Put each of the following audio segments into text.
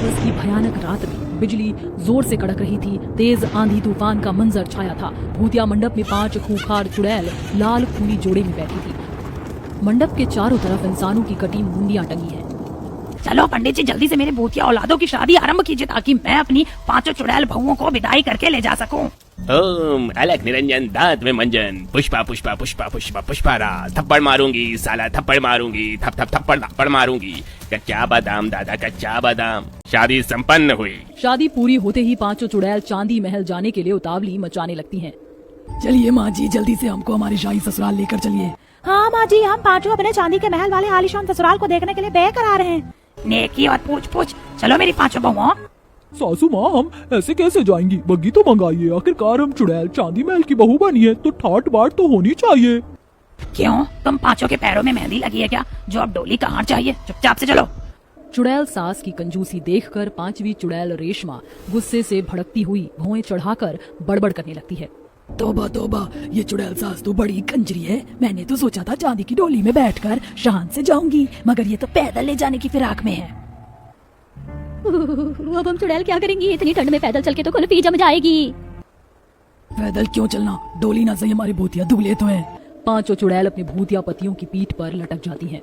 अमावस की भयानक रात में बिजली जोर से कड़क रही थी। तेज आंधी तूफान का मंजर छाया था। भूतिया मंडप में 5 खूंखार चुड़ैल लाल खूनी जोड़े में बैठी थी। मंडप के चारों तरफ इंसानों की कटी मुंडियां टंगी हैं। चलो पंडित जी, जल्दी से मेरे भूतिया औलादों की शादी आरंभ कीजिए ताकि मैं अपनी 5 चुड़ैल बहुओं को विदाई करके ले जा सकूं। ओम अलग निरंजन दांत में मंजन पुष्पा पुष्पा पुष्पा पुष्पा पुष्पारा थप्पड़ मारूंगी साला थप्पड़ मारूंगी थप थप थप्पड़ थप्पड़ मारूंगी। कच्चा बादाम दादा कच्चा बादाम। शादी संपन्न हुई। शादी पूरी होते ही 5 चुड़ैल चांदी महल जाने के लिए उतावली मचाने लगती हैं। चलिए माँ जी, जल्दी से हमको हमारे शाही ससुराल लेकर चलिए। हाँ माँ जी, हम 5 अपने चांदी के महल वाले आलीशान ससुराल को देखने के लिए बेकर आ रहे हैं। नेकी और पूछ पूछ। चलो मेरी 5 बहुओं। सासू माँ, हम ऐसे कैसे जाएंगी? बग्गी तो मंगाइए। आखिरकार हम चुड़ैल चांदी महल की बहू बनी है तो ठाट बाट तो होनी चाहिए। क्यों, तुम 5 के पैरों में मेहंदी लगी है क्या? जो अब डोली कहाँ चाहिए? चुपचाप से चलो। चुड़ैल सास की कंजूसी देखकर 5वीं चुड़ैल रेशमा गुस्से से भड़कती हुई भौएं चढ़ाकर बड़बड़ करने लगती है। तोबा तोबा, ये चुड़ैल सास तो बड़ी कंजरी है। मैंने तो सोचा था चांदी की डोली में बैठकर शान से जाऊंगी, मगर ये तो पैदल ले जाने की फिराक में है। अब हम चुड़ैल क्या करेंगी? इतनी ठंड में पैदल चल के तो कुल्फी जम जाएगी। पैदल क्यों चलना? डोली ना सही, हमारे भूतिया दुबले तो हैं। 5 चुड़ैल अपने भूतिया पतियों की पीठ पर लटक जाती हैं।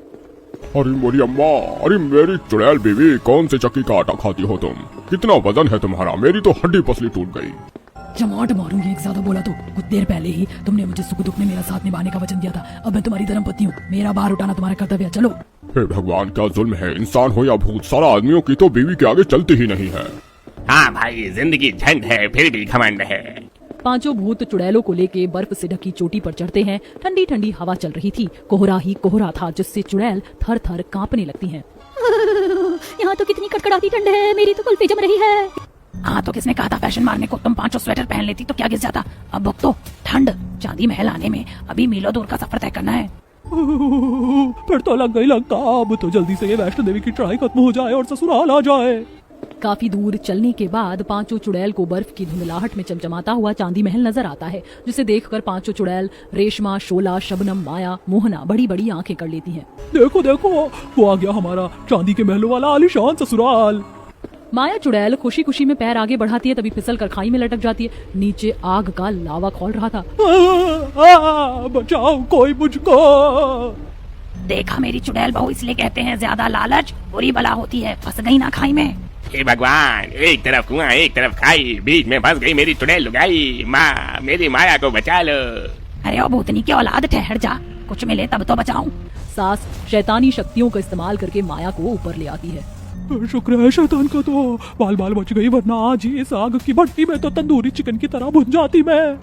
अरे मेरी अम्मा, अरे मेरी चुड़ैल बीवी, कौन से चक्की का आटा खाती हो तुम? कितना वजन है तुम्हारा? मेरी तो हड्डी पसली टूट गई। चमाट मारूंगी, एक ज्यादा बोला तो। कुछ देर पहले ही तुमने मुझे सुख दुख में मेरा साथ निभाने का वचन दिया था। अब मैं तुम्हारी धर्मपत्नी हूँ, मेरा भार उठाना तुम्हारा कर्तव्य है। चलो। हे भगवान, क्या जुल्म है! इंसान हो या भूत, सारा आदमियों की तो बीवी के आगे चलती ही नहीं है। हाँ भाई, जिंदगी झंड है फिर भी घमंड है। 5 भूत चुड़ैलों को लेके बर्फ से ढकी चोटी पर चढ़ते हैं। ठंडी ठंडी हवा चल रही थी। कोहरा ही कोहरा था जिससे चुड़ैल थर थर कांपने लगती हैं। यहाँ तो कितनी कड़कड़ाती ठंड है, मेरी तो कुल्फी जम रही है। हाँ तो किसने कहा था फैशन मारने को? तुम 5 स्वेटर पहन लेती तो क्या गिर जाता। अब भुगतो ठंड। चांदी महल आने में अभी मीलों दूर का सफर तय करना है। फिर तो लग गई लंका। अब तो जल्दी से ये वैष्णो देवी की चढ़ाई खत्म हो जाए और ससुराल आ जाए। काफी दूर चलने के बाद 5 चुड़ैल को बर्फ की धुंधलाहट में चमचमाता हुआ चांदी महल नजर आता है, जिसे देखकर 5 चुड़ैल रेशमा, शोला, शबनम, माया, मोहना बड़ी बड़ी आंखें कर लेती हैं। देखो देखो, वो आ गया हमारा चांदी के महलों वाला आलीशान ससुराल। माया चुड़ैल खुशी खुशी में पैर आगे बढ़ाती है, तभी फिसल कर खाई में लटक जाती है। नीचे आग का लावा खौल रहा था। बचाओ कोई मुझको। देखा मेरी चुड़ैल बहू, इसलिए कहते हैं ज्यादा लालच बुरी बला होती है। फंस गई ना खाई में। हे भगवान, एक तरफ कुआं एक तरफ खाई, बीच में फंस गई मेरी चुड़ैल लुगाई। माँ, मेरी माया को बचा लो। अरे ओ भूतनी की औलाद, ठहर जा, कुछ मिले तब तो बचाऊं। सास शैतानी शक्तियों का इस्तेमाल करके माया को ऊपर ले आती है। शुक्र है शैतान का तो बाल बाल बच गई, वरना आज ही इस आग की भट्टी में तो तंदूरी चिकन की तरह भुन जाती मैं।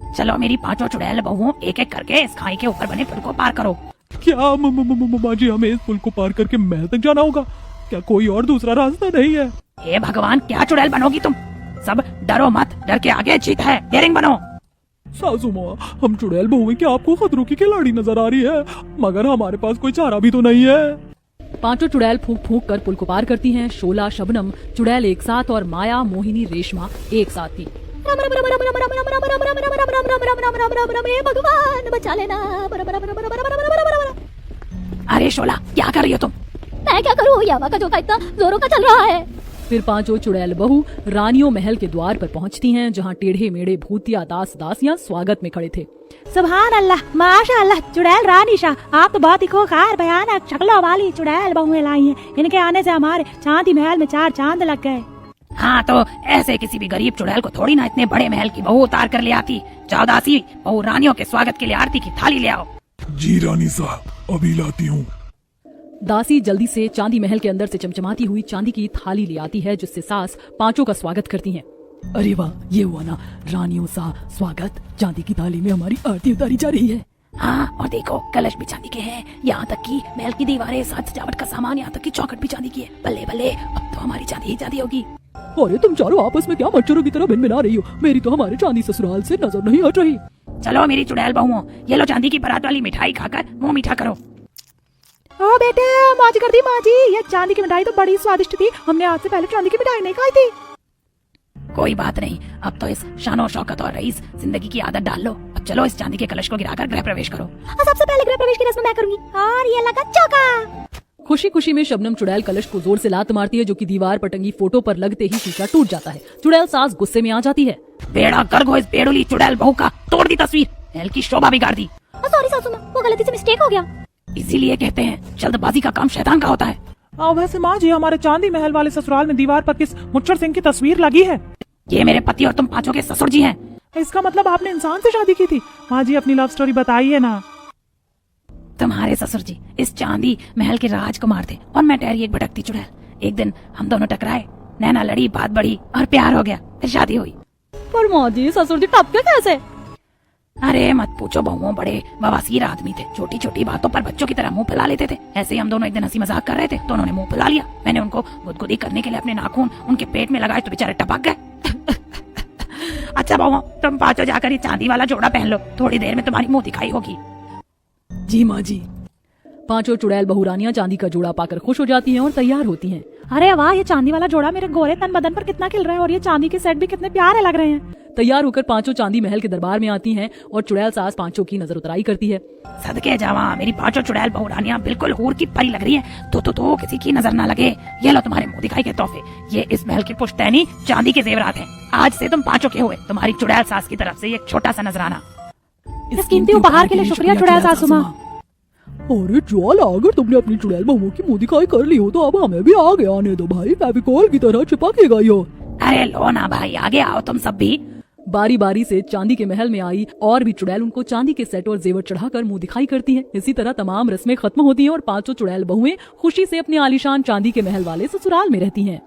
चलो मेरी 5 चुड़ैल बहुओं, एक एक करके इस खाई के ऊपर बने पुल को पार करो। क्या माँ जी, हमें इस पुल को पार करके महल तक जाना होगा? क्या कोई और दूसरा रास्ता नहीं है? हे भगवान, क्या चुड़ैल बनोगी तुम? सब डरो मत, डर के आगे जीत है। डेयरिंग बनो। सासू माँ, हम चुड़ैल बहू हैं, क्या आपको खतरों की खिलाड़ी नजर आ रही है? मगर हमारे पास कोई चारा भी तो नहीं है। 5 चुड़ैल फूंक फूंक कर पुल को पार करती हैं। शोला, शबनम चुड़ैल एक साथ और माया, मोहिनी, रेशमा एक साथ थी। भगवान बचा लेना। अरे शोला, क्या कर रही हो तुम? मैं क्या करूँ, यावा का जोका इतना जोरों का चल रहा है। फिर 5 चुड़ैल बहू रानियों महल के द्वार पर पहुंचती हैं, जहां टेढ़े मेढ़े भूतिया दास दासियां स्वागत में खड़े थे। सुभान अल्लाह, माशाअल्लाह, चुड़ैल रानी शाह, आप तो बहुत ही खूंखार भयानक शक्लों वाली चुड़ैल बहुएं लाई हैं। इनके आने से हमारे चांदी महल में 4 चांद लग गए। हाँ तो ऐसे किसी भी गरीब चुड़ैल को थोड़ी ना इतने बड़े महल की बहू उतार कर ले आती। जाओ दासी, बहू रानियों के स्वागत के लिए आरती की थाली ले आओ। जी रानी साहब, अभी लाती हूँ। दासी जल्दी से चांदी महल के अंदर से चमचमाती हुई चांदी की थाली ले आती है, जिससे सास 5 का स्वागत करती हैं। अरे वाह, ये हुआ ना रानियों सा स्वागत। चांदी की थाली में हमारी आरती उतारी जा रही है। हाँ, और देखो कलश भी चांदी के हैं, यहाँ तक कि महल की दीवारें, साज सजावट का सामान, यहाँ तक कि चौखट भी चांदी की है। बल्ले बल्ले, अब तो हमारी चांदी ही चांदी होगी। अरे तुम चारों आपस में क्या मच्छरों की तरह भिन-भिना रही हो? मेरी तो हमारे चांदी ससुराल से नजर नहीं हट रही। चलो मेरी चुड़ैल बहुओं, ये लो चांदी की बारात वाली मिठाई खाकर मुंह मीठा करो। ओ बेटे, मौज कर दी माँ जी। ये चांदी की मिठाई तो बड़ी स्वादिष्ट थी। हमने आज से पहले चांदी की मिठाई नहीं खाई थी। कोई बात नहीं, अब तो इस शानो शौकत और रईस जिंदगी की आदत डाल लो। अब चलो इस चांदी के कलश को गिराकर गृह प्रवेश करो। सबसे पहले गृह प्रवेश की रस्म मैं करूंगी। और ये लगा चौका। खुशी खुशी में शबनम चुड़ैल कलश को जोर से लात मारती है, जो कि दीवार पर टंगी फोटो पर लगते ही शीशा टूट जाता है। चुड़ैल सास गुस्से में आ जाती है। बेड़ा गर्क हो इस बेड़ुली चुड़ैल बहू का, तोड़ दी तस्वीर, महल की शोभा बिगाड़ दी। सॉरी सासू माँ, वो गलती से मिस्टेक हो गया। इसीलिए कहते हैं जल्दबाजी का काम शैतान का होता है। वैसे माँ जी, हमारे चांदी महल वाले ससुराल में दीवार पर किस मुच्चर सिंह की तस्वीर लगी है? ये मेरे पति और तुम पांचों के ससुर जी हैं। इसका मतलब आपने इंसान से शादी की थी? माँ जी, अपनी लव स्टोरी बताइए ना। तुम्हारे ससुर जी इस चांदी महल के राजकुमार थे और मैं ठहरी एक भटकती चुड़ैल। एक दिन हम दोनों टकराए, नैना लड़ी, बात बढ़ी और प्यार हो गया, फिर शादी हुई। पर माँ जी, ससुर जी टपके कैसे? अरे मत पूछो, बहुओं बड़े बवासीर आदमी थे, छोटी छोटी बातों पर बच्चों की तरह मुंह फैला लेते थे। ऐसे ही हम दोनों एक दिन हंसी मजाक कर रहे थे तो उन्होंने मुंह फैला लिया। मैंने उनको गुदगुदी करने के लिए अपने नाखून उनके पेट में लगाए तो बेचारे टपक गए। अच्छा बहुओं, तुम पांचों जाकर ये चांदी वाला जोड़ा पहन लो, थोड़ी देर में तुम्हारी मुंह दिखाई होगी। जी माँ जी। पांचों चुड़ैल बहुरानियां चांदी का जोड़ा पाकर खुश हो जाती हैं और तैयार होती हैं। अरे वाह, ये चांदी वाला जोड़ा मेरे गोरे तन बदन पर कितना खिल रहा है और ये चांदी के सेट भी कितने प्यारे लग रहे हैं। तैयार होकर पांचों चांदी महल के दरबार में आती हैं और चुड़ैल सास पांचों की नजर उतराई करती है। सदके जावा, मेरी पांचों चुड़ैल बहुरानियां बिल्कुल हूर की परी लग रही हैं। तो किसी की नजर ना लगे। ये लो तुम्हारे मुंह दिखाई के तोहफे, ये इस महल की पुश्तैनी चांदी के जेवरात हैं। आज से तुम पांचों के हुए। तुम्हारी चुड़ैल सास की तरफ से एक छोटा सा नजराना। इस कीमती उपहार के लिए शुक्रिया चुड़ैल सासू माँ। अरे ज्वाल, अगर तुमने अपनी चुड़ैल बहुओं की मुंह दिखाई कर ली हो तो अब हमें भी आगे आने दो भाई, फेविकोल की तरह चिपक गई हो। अरे लो ना भाई, आगे आओ तुम सब भी। बारी बारी से चांदी के महल में आई और भी चुड़ैल उनको चांदी के सेट और जेवर चढ़ाकर मुंह दिखाई करती हैं। इसी तरह तमाम रस्में खत्म होती हैं और पांचों चुड़ैल बहुएं खुशी से अपने आलीशान चांदी के महल वाले ससुराल में रहती हैं।